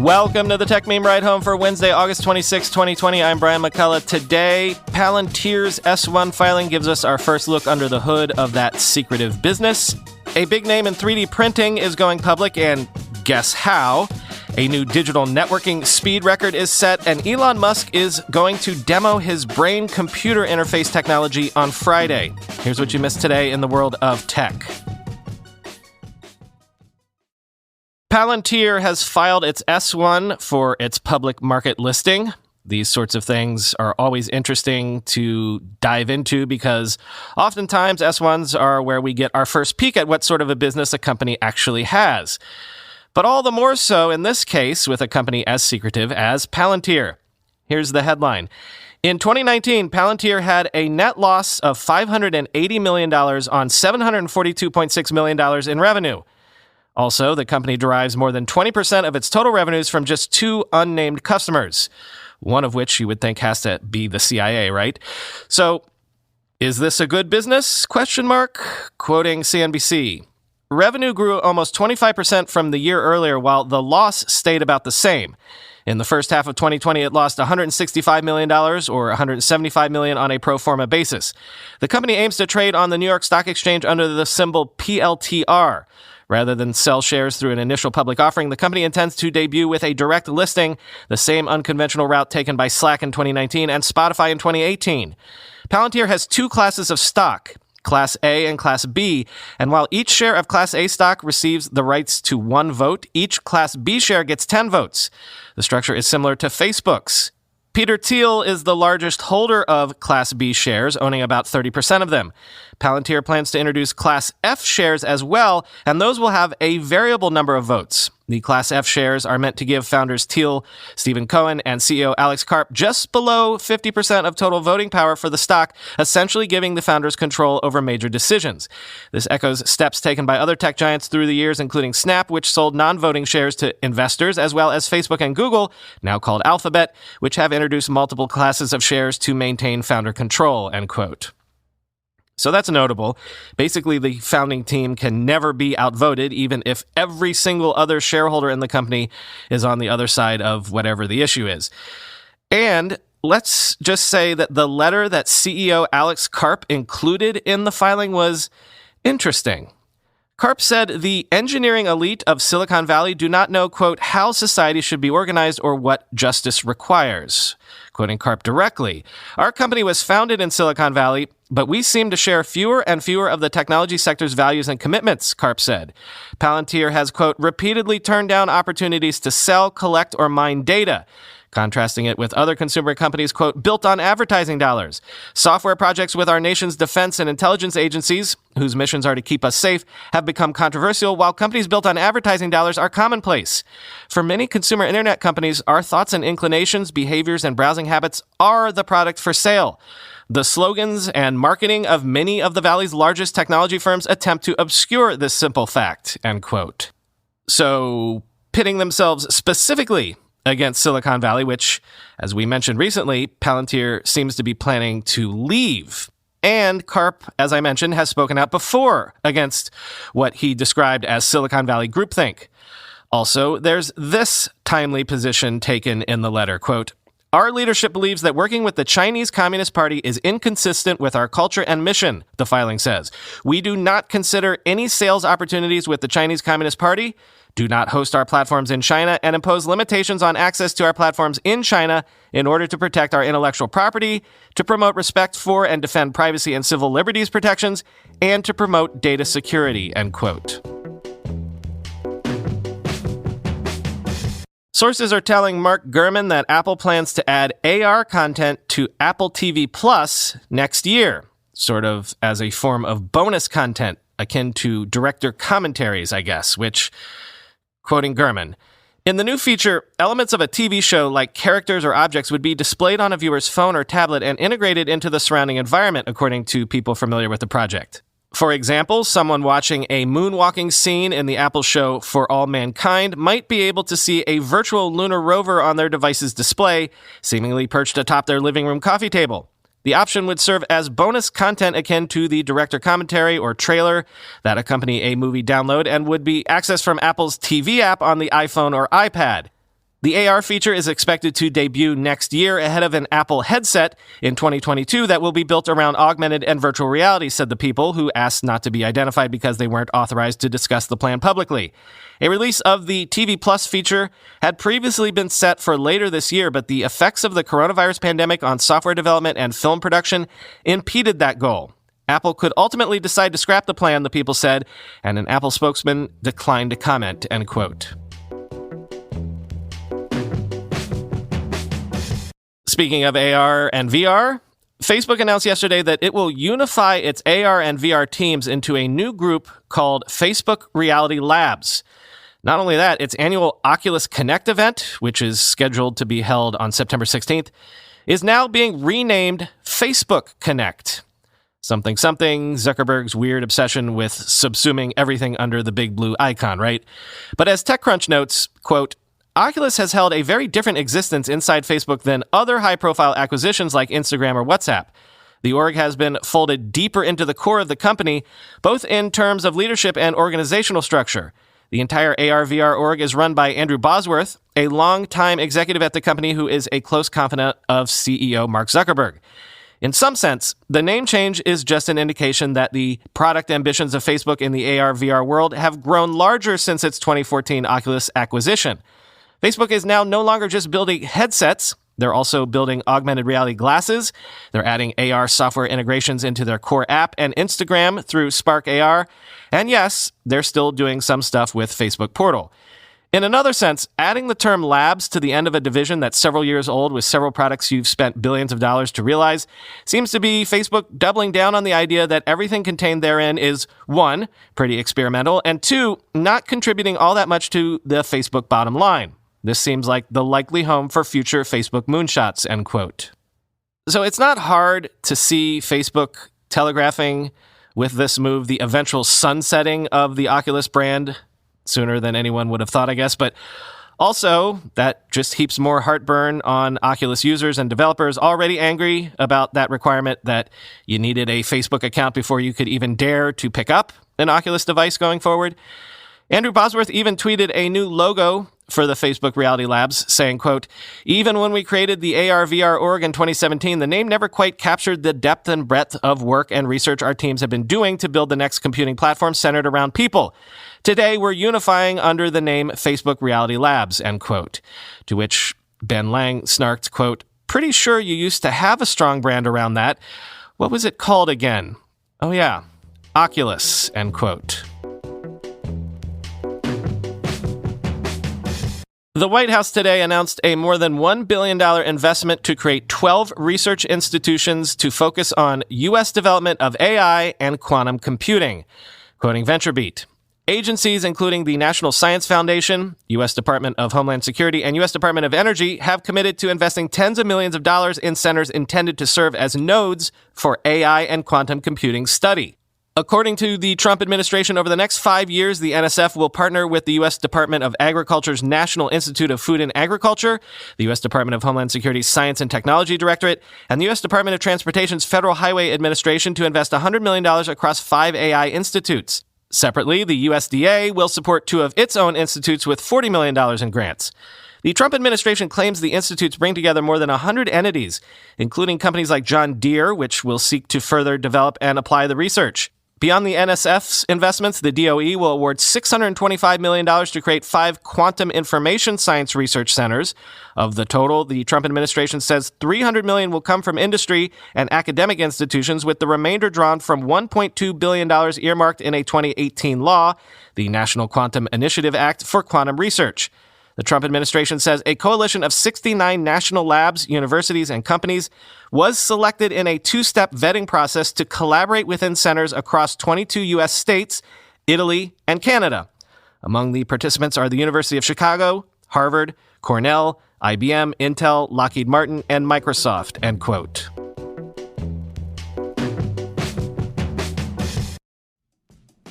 Welcome to the Tech Meme Ride Home for Wednesday, August 26, 2020. I'm Brian McCullough. Today, Palantir's S-1 filing gives us our first look under the hood of that secretive business. A big name in 3D printing is going public, and guess how? A new digital networking speed record is set, and Elon Musk is going to demo his brain-computer interface technology on Friday. Here's what you missed today in the world of tech. Palantir has filed its S-1 for its public market listing. These sorts of things are always interesting to dive into because oftentimes S-1s are where we get our first peek at what sort of a business a company actually has. But all the more so in this case with a company as secretive as Palantir. Here's the headline. In 2019, Palantir had a net loss of $580 million on $742.6 million in revenue. Also, the company derives more than 20% of its total revenues from just two unnamed customers, one of which you would think has to be the CIA, right? So, is this a good business? Quoting CNBC. Revenue grew almost 25% from the year earlier, while the loss stayed about the same. In the first half of 2020, it lost $165 million, or $175 million on a pro forma basis. The company aims to trade on the New York Stock Exchange under the symbol PLTR. Rather than sell shares through an initial public offering, the company intends to debut with a direct listing, the same unconventional route taken by Slack in 2019 and Spotify in 2018. Palantir has two classes of stock, Class A and Class B, and while each share of Class A stock receives the rights to one vote, each Class B share gets 10 votes. The structure is similar to Facebook's. Peter Thiel is the largest holder of Class B shares, owning about 30% of them. Palantir plans to introduce Class F shares as well, and those will have a variable number of votes. The Class F shares are meant to give founders Thiel, Stephen Cohen, and CEO Alex Karp just below 50% of total voting power for the stock, essentially giving the founders control over major decisions. This echoes steps taken by other tech giants through the years, including Snap, which sold non-voting shares to investors, as well as Facebook and Google, now called Alphabet, which have introduced multiple classes of shares to maintain founder control, end quote. So that's notable. Basically, the founding team can never be outvoted, even if every single other shareholder in the company is on the other side of whatever the issue is. And let's just say that the letter that CEO Alex Karp included in the filing was interesting. Karp said the engineering elite of Silicon Valley do not know, quote, how society should be organized or what justice requires. Quoting Karp directly, our company was founded in Silicon Valley, but we seem to share fewer and fewer of the technology sector's values and commitments, Karp said. Palantir has, quote, repeatedly turned down opportunities to sell, collect, or mine data, contrasting it with other consumer companies, quote, built on advertising dollars. Software projects with our nation's defense and intelligence agencies, whose missions are to keep us safe, have become controversial, while companies built on advertising dollars are commonplace. For many consumer internet companies, our thoughts and inclinations, behaviors, and browsing habits are the product for sale. The slogans and marketing of many of the Valley's largest technology firms attempt to obscure this simple fact, end quote. So, pitting themselves specifically against Silicon Valley, which, as we mentioned recently, Palantir seems to be planning to leave. And Karp, as I mentioned, has spoken out before against what he described as Silicon Valley groupthink. Also, there's this timely position taken in the letter, quote, our leadership believes that working with the Chinese Communist Party is inconsistent with our culture and mission, the filing says. We do not consider any sales opportunities with the Chinese Communist Party, do not host our platforms in China, and impose limitations on access to our platforms in China in order to protect our intellectual property, to promote respect for and defend privacy and civil liberties protections, and to promote data security, end quote. Sources are telling Mark Gurman that Apple plans to add AR content to Apple TV Plus next year, sort of as a form of bonus content, akin to director commentaries, I guess, which, quoting Gurman, in the new feature, elements of a TV show like characters or objects would be displayed on a viewer's phone or tablet and integrated into the surrounding environment, according to people familiar with the project. For example, someone watching a moonwalking scene in the Apple show For All Mankind might be able to see a virtual lunar rover on their device's display, seemingly perched atop their living room coffee table. The option would serve as bonus content akin to the director commentary or trailer that accompany a movie download and would be accessed from Apple's TV app on the iPhone or iPad. The AR feature is expected to debut next year ahead of an Apple headset in 2022 that will be built around augmented and virtual reality, said the people, who asked not to be identified because they weren't authorized to discuss the plan publicly. A release of the TV Plus feature had previously been set for later this year, but the effects of the coronavirus pandemic on software development and film production impeded that goal. Apple could ultimately decide to scrap the plan, the people said, and an Apple spokesman declined to comment, end quote. Speaking of AR and VR, Facebook announced yesterday that it will unify its AR and VR teams into a new group called Facebook Reality Labs. Not only that, its annual Oculus Connect event, which is scheduled to be held on September 16th, is now being renamed Facebook Connect. Something, Zuckerberg's weird obsession with subsuming everything under the big blue icon, right? But as TechCrunch notes, quote, Oculus has held a very different existence inside Facebook than other high-profile acquisitions like Instagram or WhatsApp. The org has been folded deeper into the core of the company, both in terms of leadership and organizational structure. The entire AR/VR org is run by Andrew Bosworth, a longtime executive at the company who is a close confidant of CEO Mark Zuckerberg. In some sense, the name change is just an indication that the product ambitions of Facebook in the AR/VR world have grown larger since its 2014 Oculus acquisition. Facebook is now no longer just building headsets. They're also building augmented reality glasses. They're adding AR software integrations into their core app and Instagram through Spark AR. And yes, they're still doing some stuff with Facebook Portal. In another sense, adding the term labs to the end of a division that's several years old with several products you've spent billions of dollars to realize seems to be Facebook doubling down on the idea that everything contained therein is, one, pretty experimental, and two, not contributing all that much to the Facebook bottom line. This seems like the likely home for future Facebook moonshots, end quote. So it's not hard to see Facebook telegraphing with this move the eventual sunsetting of the Oculus brand sooner than anyone would have thought, I guess. But also, that just heaps more heartburn on Oculus users and developers already angry about that requirement that you needed a Facebook account before you could even dare to pick up an Oculus device going forward. Andrew Bosworth even tweeted a new logo for the Facebook Reality Labs, saying, quote, even when we created the AR/VR org in 2017, the name never quite captured the depth and breadth of work and research our teams have been doing to build the next computing platform centered around people. Today, we're unifying under the name Facebook Reality Labs, end quote. To which Ben Lang snarked, quote, pretty sure you used to have a strong brand around that. What was it called again? Oh yeah, Oculus, end quote. The White House today announced a more than $1 billion investment to create 12 research institutions to focus on U.S. development of AI and quantum computing. Quoting VentureBeat, agencies including the National Science Foundation, U.S. Department of Homeland Security, and U.S. Department of Energy have committed to investing tens of millions of dollars in centers intended to serve as nodes for AI and quantum computing study. According to the Trump administration, over the next 5 years, the NSF will partner with the U.S. Department of Agriculture's National Institute of Food and Agriculture, the U.S. Department of Homeland Security's Science and Technology Directorate, and the U.S. Department of Transportation's Federal Highway Administration to invest $100 million across 5 AI institutes. Separately, the USDA will support 2 of its own institutes with $40 million in grants. The Trump administration claims the institutes bring together more than 100 entities, including companies like John Deere, which will seek to further develop and apply the research. Beyond the NSF's investments, the DOE will award $625 million to create 5 quantum information science research centers. Of the total, the Trump administration says $300 million will come from industry and academic institutions, with the remainder drawn from $1.2 billion earmarked in a 2018 law, the National Quantum Initiative Act for quantum research. The Trump administration says a coalition of 69 national labs, universities, and companies was selected in a 2-step vetting process to collaborate within centers across 22 U.S. states, Italy, and Canada. Among the participants are the University of Chicago, Harvard, Cornell, IBM, Intel, Lockheed Martin, and Microsoft, end quote.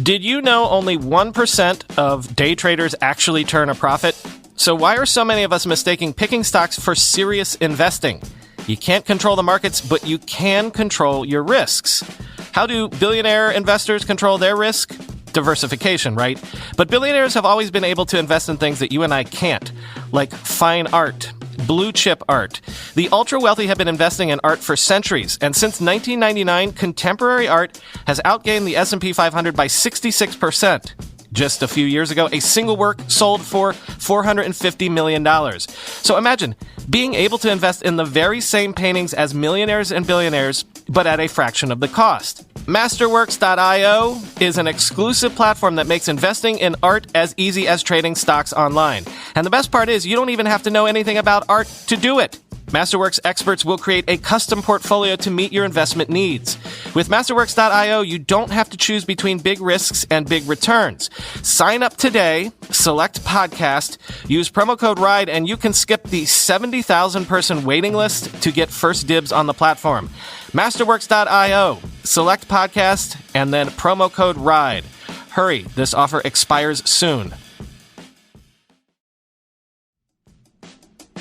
Did you know only 1% of day traders actually turn a profit? So why are so many of us mistaking picking stocks for serious investing? You can't control the markets, but you can control your risks. How do billionaire investors control their risk? diversification, right? But billionaires have always been able to invest in things that you and I can't, like fine art, blue chip art. The ultra-wealthy have been investing in art for centuries, and since 1999, contemporary art has outgained the S&P 500 by 66%. Just a few years ago, a single work sold for $450 million. So imagine being able to invest in the very same paintings as millionaires and billionaires, but at a fraction of the cost. Masterworks.io is an exclusive platform that makes investing in art as easy as trading stocks online. And the best part is you don't even have to know anything about art to do it. Masterworks experts will create a custom portfolio to meet your investment needs. With Masterworks.io, you don't have to choose between big risks and big returns. Sign up today, select podcast, use promo code RIDE, and you can skip the 70,000 person waiting list to get first dibs on the platform. Masterworks.io, select podcast, and then promo code RIDE. Hurry, this offer expires soon.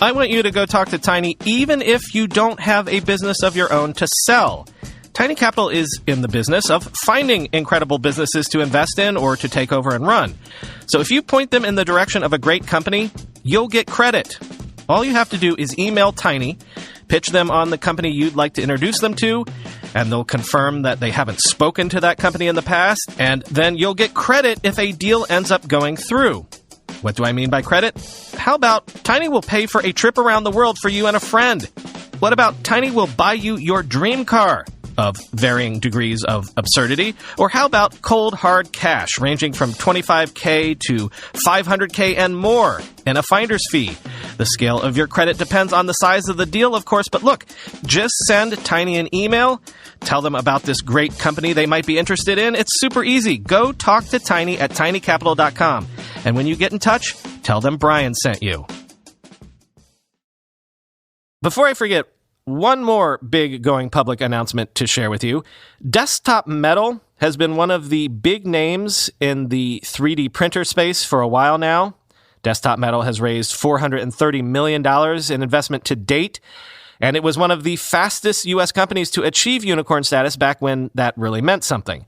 I want you to go talk to Tiny even if you don't have a business of your own to sell. Tiny Capital is in the business of finding incredible businesses to invest in or to take over and run. So if you point them in the direction of a great company, you'll get credit. All you have to do is email Tiny, pitch them on the company you'd like to introduce them to, and they'll confirm that they haven't spoken to that company in the past, and then you'll get credit if a deal ends up going through. What do I mean by credit? How about Tiny will pay for a trip around the world for you and a friend? What about Tiny will buy you your dream car of varying degrees of absurdity? Or how about cold hard cash ranging from $25K to $500K and more and a finder's fee? The scale of your credit depends on the size of the deal, of course, but look, just send Tiny an email, tell them about this great company they might be interested in. It's super easy. Go talk to Tiny at tinycapital.com. And when you get in touch, tell them Brian sent you. Before I forget, one more big going public announcement to share with you. Desktop Metal has been one of the big names in the 3D printer space for a while now. Desktop Metal has raised $430 million in investment to date, and it was one of the fastest U.S. companies to achieve unicorn status back when that really meant something.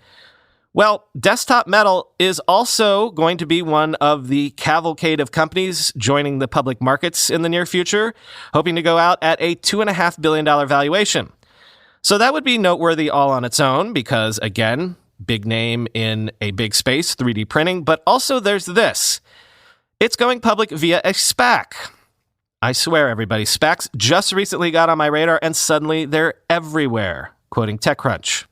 Well, Desktop Metal is also going to be one of the cavalcade of companies joining the public markets in the near future, hoping to go out at a $2.5 billion valuation. So that would be noteworthy all on its own because, again, big name in a big space, 3D printing, but also there's this. It's going public via a SPAC. I swear, everybody, SPACs just recently got on my radar and suddenly they're everywhere, quoting TechCrunch.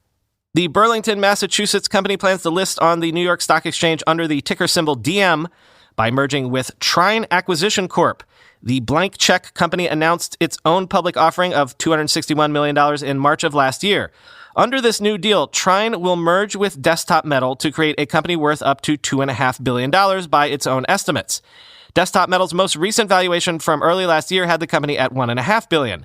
The Burlington, Massachusetts company plans to list on the New York Stock Exchange under the ticker symbol DM by merging with Trine Acquisition Corp. The blank check company announced its own public offering of $261 million in March of last year. Under this new deal, Trine will merge with Desktop Metal to create a company worth up to $2.5 billion by its own estimates. Desktop Metal's most recent valuation from early last year had the company at $1.5 billion.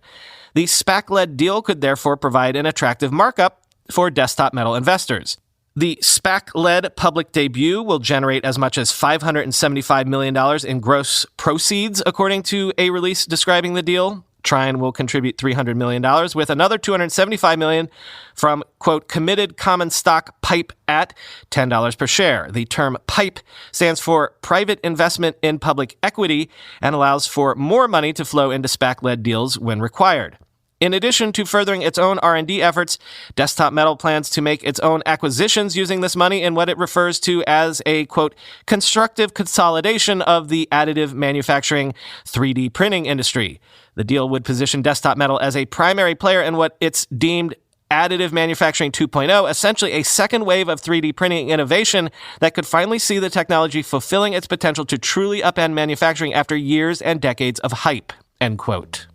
The SPAC-led deal could therefore provide an attractive markup for Desktop Metal investors. The SPAC-led public debut will generate as much as $575 million in gross proceeds, according to a release describing the deal. Trine will contribute $300 million, with another $275 million from, quote, committed common stock PIPE at $10 per share. The term PIPE stands for Private Investment in Public Equity and allows for more money to flow into SPAC-led deals when required. In addition to furthering its own R&D efforts, Desktop Metal plans to make its own acquisitions using this money in what it refers to as a, quote, constructive consolidation of the additive manufacturing 3D printing industry. The deal would position Desktop Metal as a primary player in what it's deemed additive manufacturing 2.0, essentially a second wave of 3D printing innovation that could finally see the technology fulfilling its potential to truly upend manufacturing after years and decades of hype, end quote.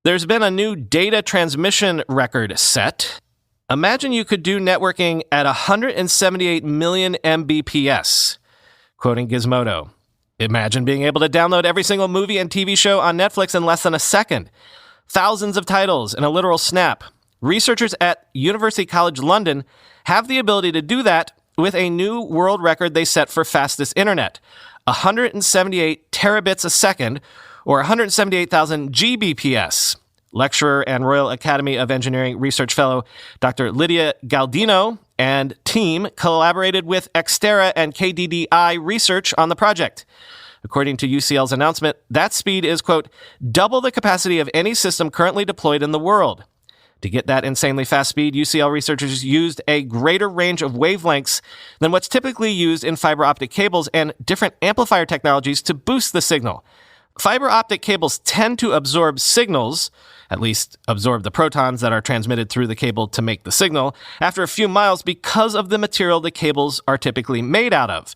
There's been a new data transmission record set. Imagine you could do networking at 178 million Mbps, quoting Gizmodo. Imagine being able to download every single movie and TV show on Netflix in less than a second. Thousands of titles in a literal snap. Researchers at University College London have the ability to do that with a new world record they set for fastest internet. 178 terabits a second, or 178,000 Gbps. Lecturer and Royal Academy of Engineering Research Fellow Dr. Lydia Galdino and team collaborated with Xterra and KDDI Research on the project. According to UCL's announcement, that speed is, quote, double the capacity of any system currently deployed in the world. To get that insanely fast speed, UCL researchers used a greater range of wavelengths than what's typically used in fiber optic cables and different amplifier technologies to boost the signal. Fiber optic cables tend to absorb signals, at least absorb the protons that are transmitted through the cable to make the signal, after a few miles because of the material the cables are typically made out of.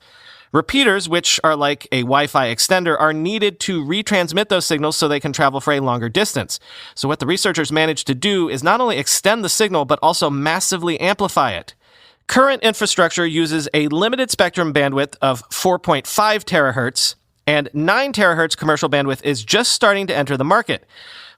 Repeaters, which are like a Wi-Fi extender, are needed to retransmit those signals so they can travel for a longer distance. So what the researchers managed to do is not only extend the signal, but also massively amplify it. Current infrastructure uses a limited spectrum bandwidth of 4.5 terahertz, and 9 terahertz commercial bandwidth is just starting to enter the market.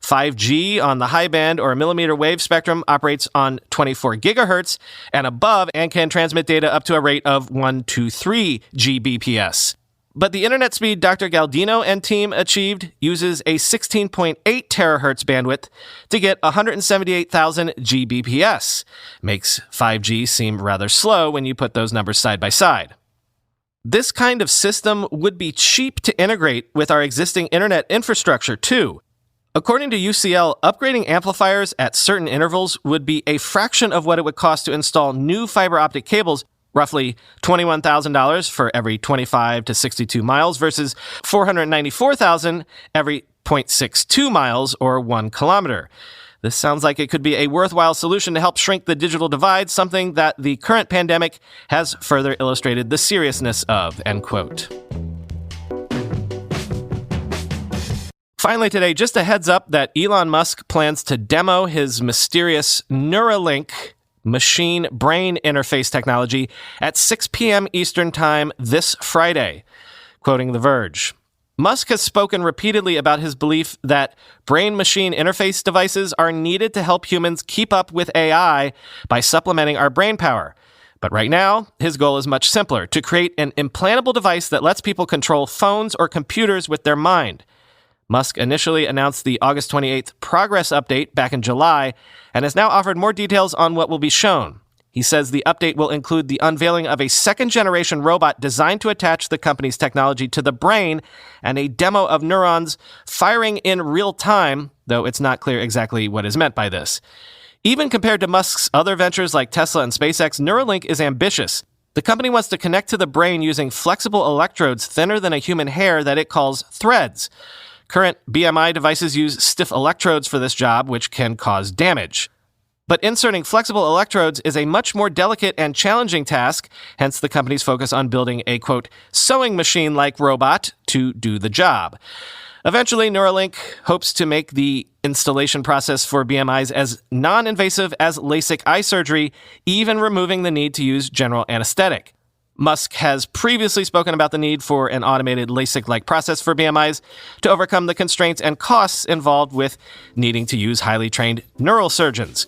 5G on the high band or millimeter wave spectrum operates on 24 gigahertz and above and can transmit data up to a rate of 123 Gbps. But the internet speed Dr. Galdino and team achieved uses a 16.8 terahertz bandwidth to get 178,000 Gbps. Makes 5G seem rather slow when you put those numbers side by side. This kind of system would be cheap to integrate with our existing internet infrastructure, too. According to UCL, upgrading amplifiers at certain intervals would be a fraction of what it would cost to install new fiber optic cables, roughly $21,000 for every 25 to 62 miles versus $494,000 every 0.62 miles or 1 kilometer. This sounds like it could be a worthwhile solution to help shrink the digital divide, something that the current pandemic has further illustrated the seriousness of, end quote. Finally today, just a heads up that Elon Musk plans to demo his mysterious Neuralink machine-brain interface technology at 6 p.m. Eastern Time this Friday. Quoting The Verge, Musk has spoken repeatedly about his belief that brain-machine interface devices are needed to help humans keep up with AI by supplementing our brain power. But right now, his goal is much simpler, to create an implantable device that lets people control phones or computers with their mind. Musk initially announced the August 28th progress update back in July and has now offered more details on what will be shown. He says the update will include the unveiling of a second-generation robot designed to attach the company's technology to the brain and a demo of neurons firing in real time, though it's not clear exactly what is meant by this. Even compared to Musk's other ventures like Tesla and SpaceX, Neuralink is ambitious. The company wants to connect to the brain using flexible electrodes thinner than a human hair that it calls threads. Current BMI devices use stiff electrodes for this job, which can cause damage. But inserting flexible electrodes is a much more delicate and challenging task, hence the company's focus on building a, quote, sewing machine-like robot to do the job. Eventually, Neuralink hopes to make the installation process for BMIs as non-invasive as LASIK eye surgery, even removing the need to use general anesthetic. Musk has previously spoken about the need for an automated LASIK-like process for BMIs to overcome the constraints and costs involved with needing to use highly trained neurosurgeons.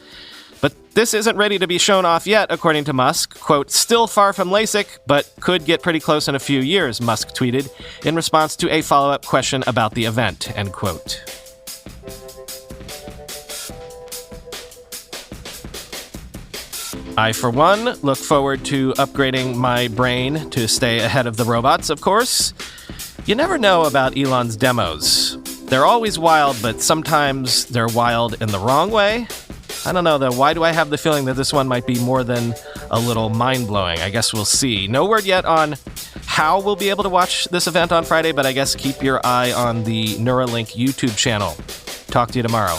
But this isn't ready to be shown off yet, according to Musk. Quote, still far from LASIK, but could get pretty close in a few years, Musk tweeted in response to a follow-up question about the event, end quote. I, for one, look forward to upgrading my brain to stay ahead of the robots, of course. You never know about Elon's demos. They're always wild, but sometimes they're wild in the wrong way. I don't know, though. Why do I have the feeling that this one might be more than a little mind-blowing? I guess we'll see. No word yet on how we'll be able to watch this event on Friday, but I guess keep your eye on the Neuralink YouTube channel. Talk to you tomorrow.